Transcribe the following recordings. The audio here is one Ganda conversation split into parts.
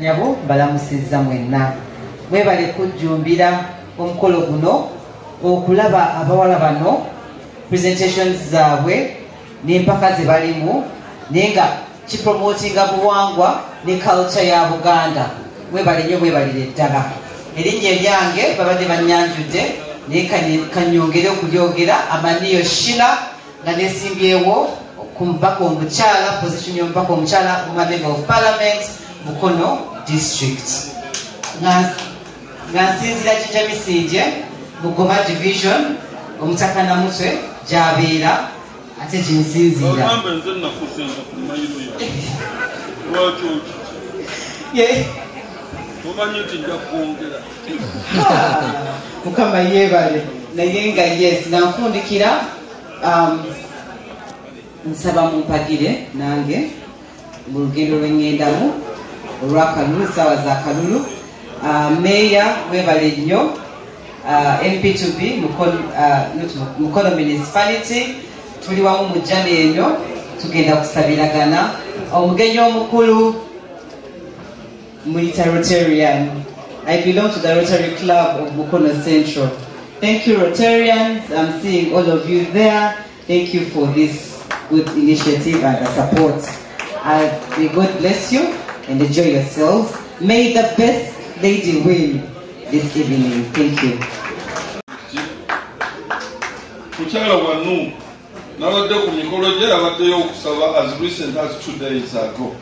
nyabo balamusizza mwenna mwebale kujjumbira omukolo guno okulaba abawala bano presentations zaabwe n'empaka ze balimu naye nga kipromotinga buwangwa ne culture ya Buganda mwebale nnyo mwebalire ddala erinnya eryange babadde bannyanjudde naye kanyongere okulyogera Amaniyo Shina nga nesimbyewo ku mubaka omukyala position y'omubaka omukyala mu Member of Parliament Mukono District nga nsinzira Jinja Misinde Mugoma Division omutaka Namutwe gy'abeera ate gy'ensinziira Mukama yeebale naye nga yes nanfundikira nsaba mumpagire nange mu lugendo lw'engendamu olw'akalulu ssaawa za kalulu meya webale nnyo MP2B Mukono Municipality tuli wamu mu jjana eno tugenda kusabiragana omugenyi omukulu muyita Rotarian. I belong to the Rotary Club of Mukono Central. Thank you, Rotarians. I'm seeing all of you there. Thank you for this good initiative and the support. May God bless you and enjoy yourselves. May the best lady win this evening. Thank you. Kuchala wanu nabadde ku mikolo gye abaddeyo okusaba as recent as 2 days ago.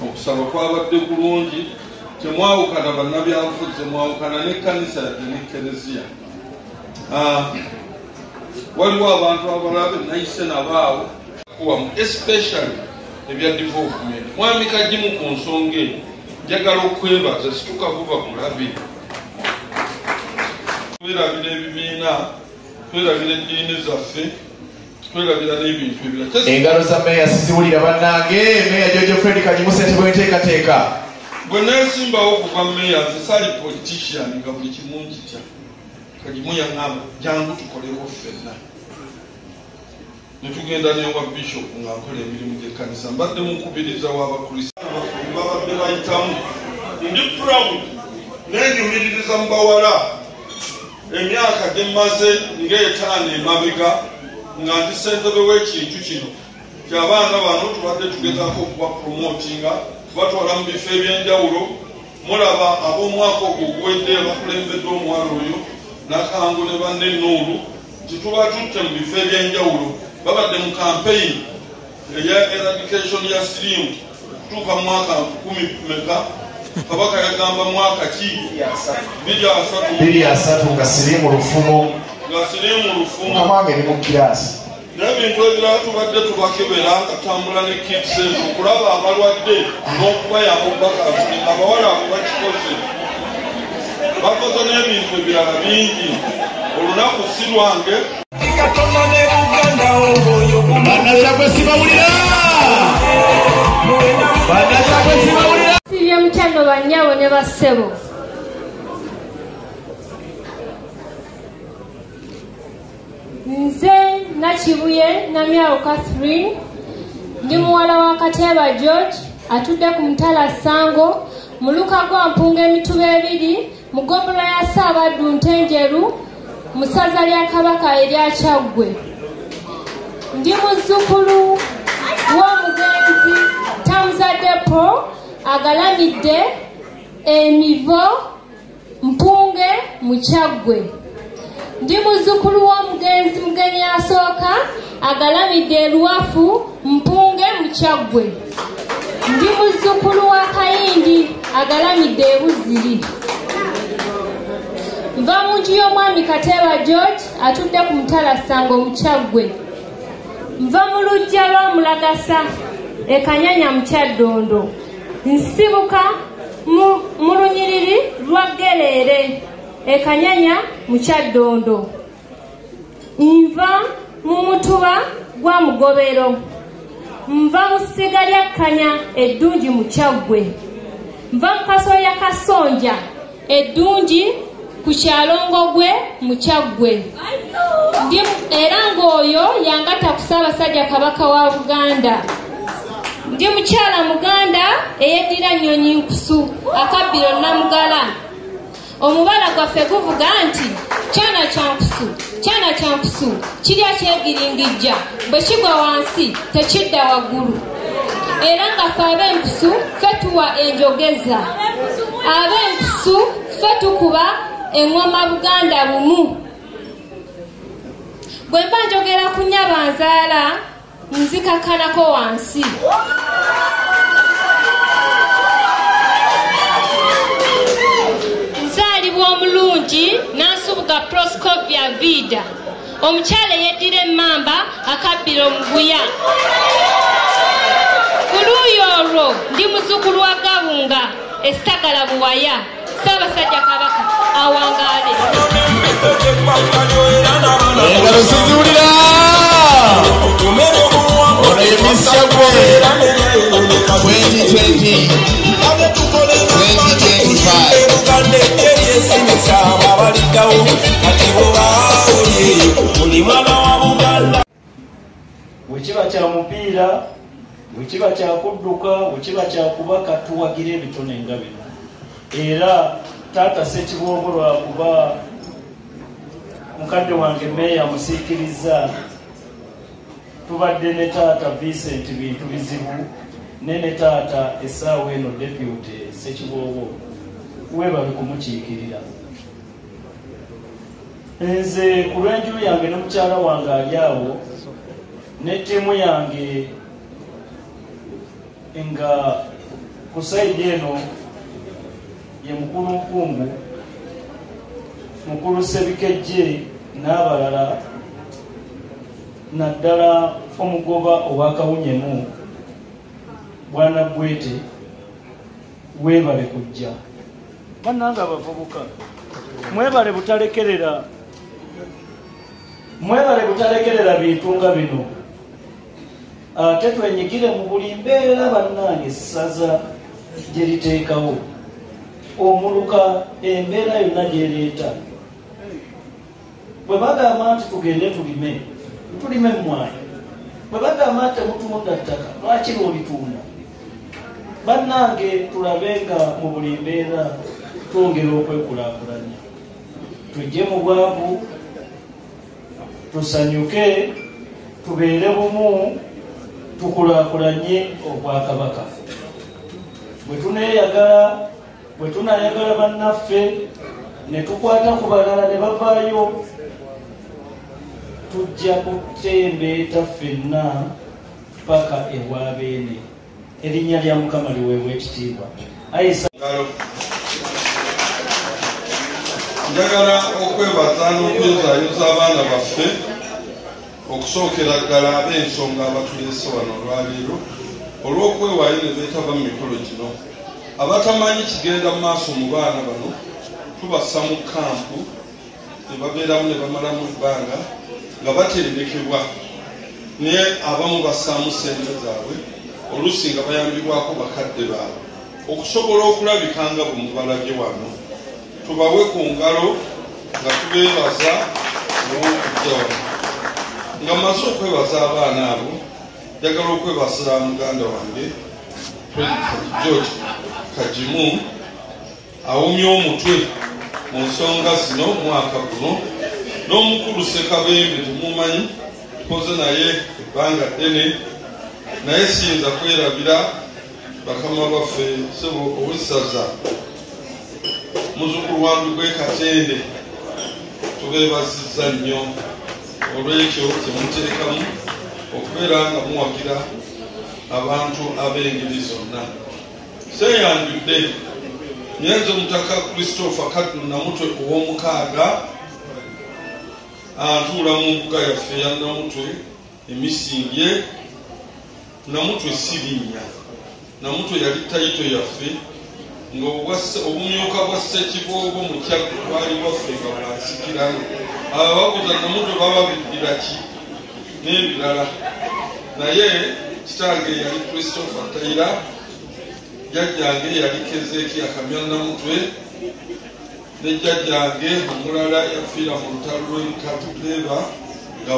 Okusaba kwabadde kulungi temwawukana bannabyanfuzi temwawukana n'ekkanisa n'ekereziya. Waliwo abantu abalabe nayise nabaawo kuwamu especially ebya development. Mwami kagimu ku nsonga eyo njagala okwebaza situka vuba mulabi. Twerabira ebibiina, twerabira eddiini zaffe, twerabira n'ebintu ebirala. Engalo za meya siziwulira bannange, meya Jojo Fred Kagimu ssente bwenteekateeka. Bwe neesimbawo okuva meya nze saali politician nga buli kimu nkitya. Kagimu yaŋŋamba jangu tukoleko ffenna. Ne tugenda n'ewa bishop nga nkola emirimu gy'ekkanisa. Mbadde mukubiriza w'abakristaayo babadde bayitamu. Ndi proud n'enyumiririza mu bawala emyaka gye mmaze ng'etaano emabega nga ndi ssentebe w'ekintu kino ky'abaana bano tubadde tugezaako okuba promotinga batwala mu bifo eby'enjawulo. Mulaba ab'omwaka ogwo oguwedde bakulembedde omuwala oyo Nakangu ne banne Nuuru nti tuba tutte mu bifo eby'enjawulo babadde mu campaign eya eradication ya siriimu kutuuka mu mwaka 10 meka Kabaka yagamba mwaka ki 23 nga siriimu lufumo amange ni mu kiraasi n'ebintu ebirala tubadde tubakebera nga tambula ne kids okulaba abalwadde n'okubayamba obubakazi abawala abo bakikoze bakoze n'ebintu ebirala bingi olunaku si lwange sibye mukyano bannyabo ne bassebo nze Nakibuye Namyawo Catherine ndi muwala wa Kateeba George atudde ku Mutala Sango muluka gwa Mpunga Emituba 2 mu ggombolola ya Ssaabaddu Ntenjeru mu ssaza lya Kabaka erya Kyaggwe. Ndi muzzukulu w'omugenzi Tamuzadde Paul agalamidde emivo Mpunge mu Kyaggwe. Ndi muzzukulu w'omugenzi mugenyi asooka agalamidde Luwafu Mpunge mu Kyaggwe. Ndi muzzukulu wa Kayindi agalamidde Buziri. Nva mu nju y'omwami Kateeba George atudde ku Mutala Sango mu Kyaggwe. Nva mu luggya lw'Omulagasa Ekanyanya mu Kyaddondo. Nsibuka mu lunyiriri lwa Geleere Ekanyanya mu Kyaddondo. Nva mu Mutuba gwa Mugobero. Nva mu ssiga lya Kkanya eddungi mu Kyaggwe. Nva mu Kasolya Kasonja eddungi ku Kyalongogwe mu Kyaggwe. Era ng'oyo yangata ku Ssaabasajja Kabaka wa Buganda. ndi mukyala muganda eyeddira Nnyonyi Nkusu Akabbiro Namugala. Omubala gwaffe guvuga nti kyana kya Nkusu kirya kyegiringijja bwe kigwa wansi tekidda waggulu. Era nga ffe ab'Enkusu ffe tuwa enjogeza, ab'Enkusu ffe tukuba eŋŋoma Buganda bumu. Bwe mba njogera ku Nnyabanzaala nzikakanako wansi. Nzaalibwa omulungi Nansubuga Proscovia Vida, omukyala eyeddira Emmamba Akabbiro Muguya. Ku luuyi olwo ndi muzzukulu wa Gabunga Esitagala Buwaya, Ssaabasajja Kabaka awangaale. Engalo zizuulira ono ye Mr. Gwe 2020 Bwekiba kya mupiira, bwekiba kya kudduka, bwekiba kya kubaka tuwagira ebitone nga bino. Era taata Ssekiboobo lwakuba mukadde wange meeya musiikiriza, tubadde ne taata Vincent Bintu Bizibu ne taata essaawa eno Deputy Ssekiboobo, weebabe kumukiikirira. Nze ku lw'enjulu yange ne mukyala wange ali awo ne ttiimu yange nga ku sayidi eno ye mukulu Nkumbu, mukulu Sebikejje n'abalala, naddala omugoba ow'Akawunyemu Bwana Bwete, weebale kujja. Bannange abavubuka, mwebale butalekerera bintu nga bino. Ate twenyigire mu buli mbeera bannange essaza gye liteekawo, omuluka embeera yonna gy'ereeta. Bwe bagamba nti tugende tulime emmwanyi, bwe bagamba nti temutunda ttaka, lwaki lwolitunda? Bannange tulabe nga mu buli mbeera twongera okwekulaakulanya, tujje mu bwavu, tusanyuke, tubeere bumu, tukulaakulanye Obwakabaka. Bwe tunayagala bannaffe ne tukwata ku balala ne bavaayo, tujja kutembeeta ffenna paka ewa Beene. Erinnya lya Mukama liweebwa ekitiibwa. Njagala okwebaza n'okwezaayoza abaana baffe okusookera ddala ab'ensonga abatuleese wano olwaleero olw'okwewaayo ne beetaba mu mikolo gino. Abatamanyi kigenda mu maaso mu baana bano tubassa mu kampu ne babeeramu ne bamalamu ebbanga nga baterendekebwa, naye abamu bassaamu ssente zaabwe, oluusi nga bayambibwako bakadde baabwe okusobola okulabika nga bwe mubalabye wano. Tubawe ku ngalo nga tubeebaza olw'okujja wano. Nga mmaze okwebaza abaana abo, njagala okwebaza muganda wange George Kajimu awumye omutwe mu nsonga zino mwaka guno, n'omukulu Ssekabembe tumumanyi, tukoze naye ebbanga ddene, naye siyinza kwerabira bakama baffe ssebo owessaza muzzukulu wange gwe Katende. Tubeebazizza nnyo olw'ekyo kyemuteekamu okubeera nga muwagira abantu ab'engeri zonna. Seeyanjudde nyenze omutaka Christopher Kaddu Namutwe ow'omukaaga antuula mu mbuga yaffe ya Namutwe emisindye. Namutwe si linnya, Namutwe yali tayito yaffe, nga obumyuka bwa Ssekiboobo mu Kyagga bwali bwaffe nga bwansikirano. Abo babuuza Namutwe baba biddira ki n'ebirala, naye kitange yali Christopher Taylor, jjajjange yali Kezeekiya Kamya Namutwe, ne jjajjange omulala yafiira mu lutalo lw'Enkatureba nga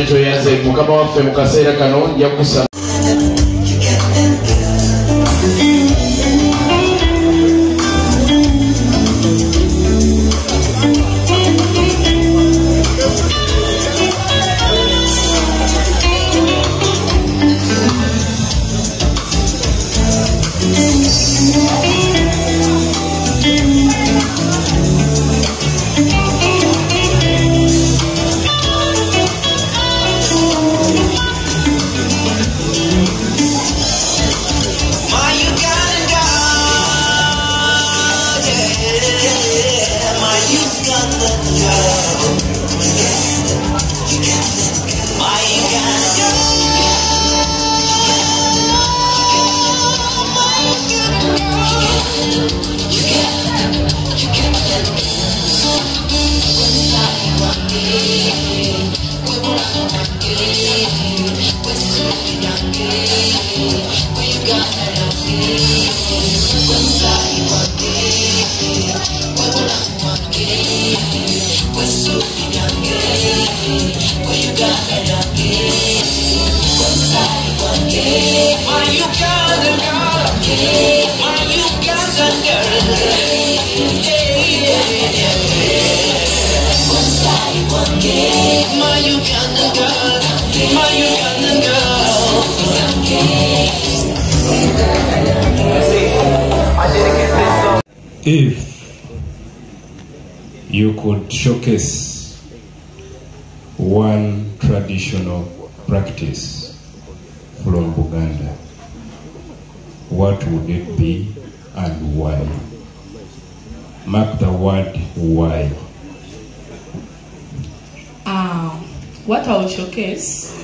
Tuyanze mukama waffe mu kaseera kano nja kusaba If you could showcase one traditional practice from Buganda, what would it be and why? Mark the word why. What I will showcase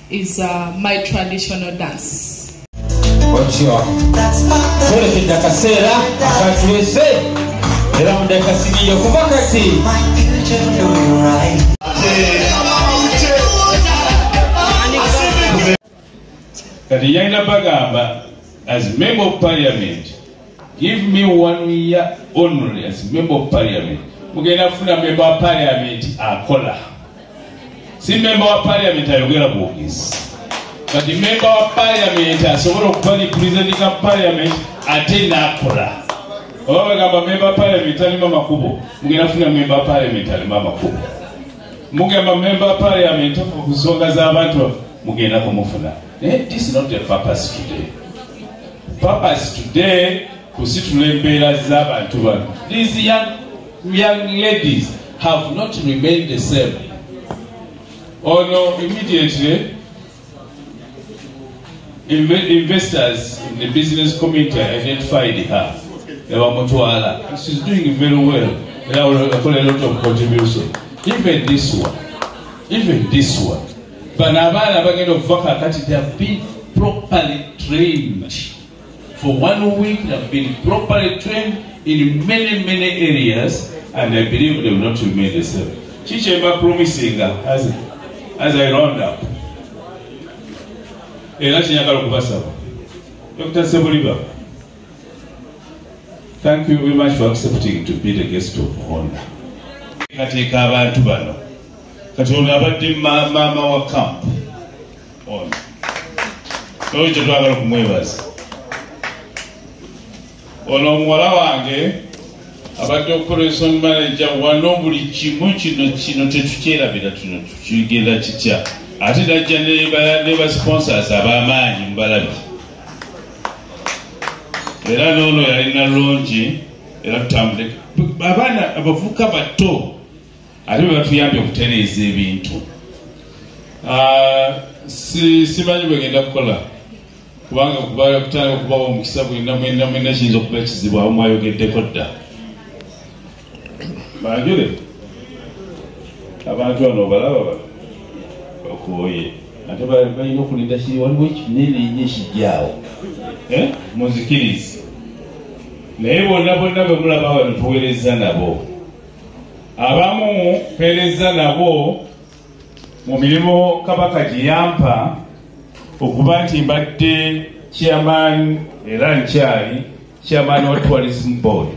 is my traditional dance. Otyo tulekedde akaseera akatulese era mu ddaka siriyo kuva kati kati yalina bagamba as member of parliament give me 1 year only as member of parliament. Mugenda kufuna member wa parliament akola, si member wa parliament ayogera bwogezi. Kati member wa parliament asobola okuba representing parliament ate n'akola. Oba bagamba member wa parliament alima makubo, mugenda kufuna member wa parliament alima makubo. Mugamba member wa parliament ku nsonga z'abantu mugenda kumufuna. This is not the purpose today. Purpose today kusitula embeera z'abantu bano. These young ladies have not remained the same. Oh no, immediately investors in the business community identified her. She's doing very well. They have a lot of contribution. Even this one. But they have been properly trained. For 1 week, they have been properly trained in many areas, and I believe they will not remain the same. Chichemba promising as I round up. Dr. Seboliba, thank you very much for accepting to be the guest of honor. Katika abantu bano. Katonda abadde mama wa camp. Ono. Oyo twagala kumwebaza. Ono muwala wange abadde operation manager wano buli kimu kino tetukyerabira tuno tukigenda kitya. Ate najja ne ba sponsors ab'amaanyi mbalabi. Era n'ono yalina longi era tutambule. Abaana abavuka bato ate batuyambye okutereeza ebintu. Simanyi bwegenda kukola kubanga kutandika okubawo omukisa bwena mwena kiyinza okuba kizibu awo mwayogeddeko dda. Banjule abantu bano balaba bakooye ate balina okulinda kiri waliwo ekinene nnyo ekijjaawo muzikirize. Naye bonna bwe mulaba wano tuweereza nabo, abamu mpeereza nabo mu mirimu Kabaka gye yampa okuba nti mbadde chairman era nkyali chairman wa tourism board.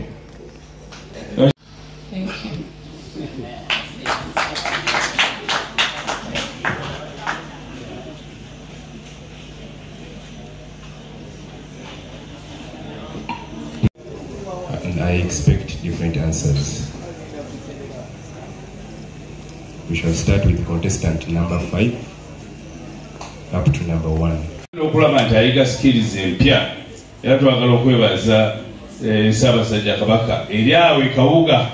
And I expect different answers. We shall start with contestant number 5 up to number 1. Okulaba nti ayiga skills empya era twagala okwebaza Ssaabasajja Kabaka eri awo Kawuga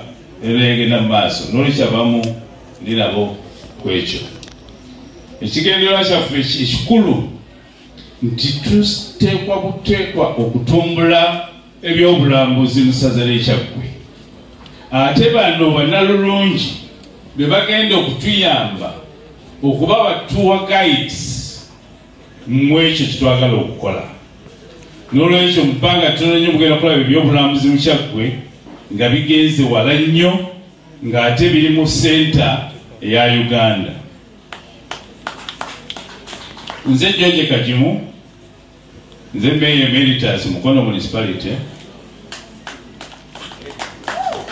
erengena mu maaso n'olukyabamu ndi nabo ku ekyo. Ekigendererwa kyaffe ekikulu nti tuteekwa okutumbula ebyobulambuzi mu ssaza ly'Ekyaggwe. Ate bano bannalulungi be bagenda okutuyamba okuba batuwa guides mu ekyo kitwagala okukola. N'olwekyo mu bbanga ttono nnyo mugenda kulaba ebyobulambuzi mu Kyaggwe nga bigenze wala nnyo ng'ate biri mu senta eya Uganda. Nze George Kajimu, nze Mayor Emeritus Mukono Municipality.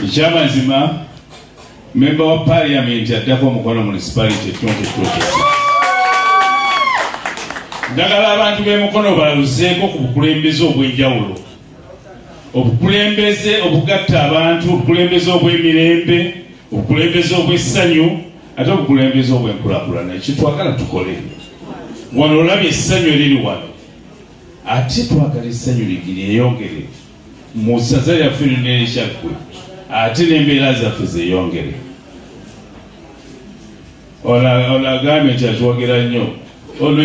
Ekyamazima member wa parliament addako Mukono Municipality 2026. Ndagala abantu b'e Mukono baluzeeko ku bukulembeze obw'enjawulo. Obukulembeze obugatta abantu, obukulembeze obw'emirembe, obukulembeze obw'essanyu, ate obukulembeze obw'enkulaakulana. Ekyo twagala tukole. Wano olabye essanyu eriri wano. Ate twagala essanyu lyeyongere mu ssaza lyaffe lino ery'Ekyaggwe. Ate n'embeera zaffe zeeyongere. Ono agambye nti atuwagira nnyo. Ono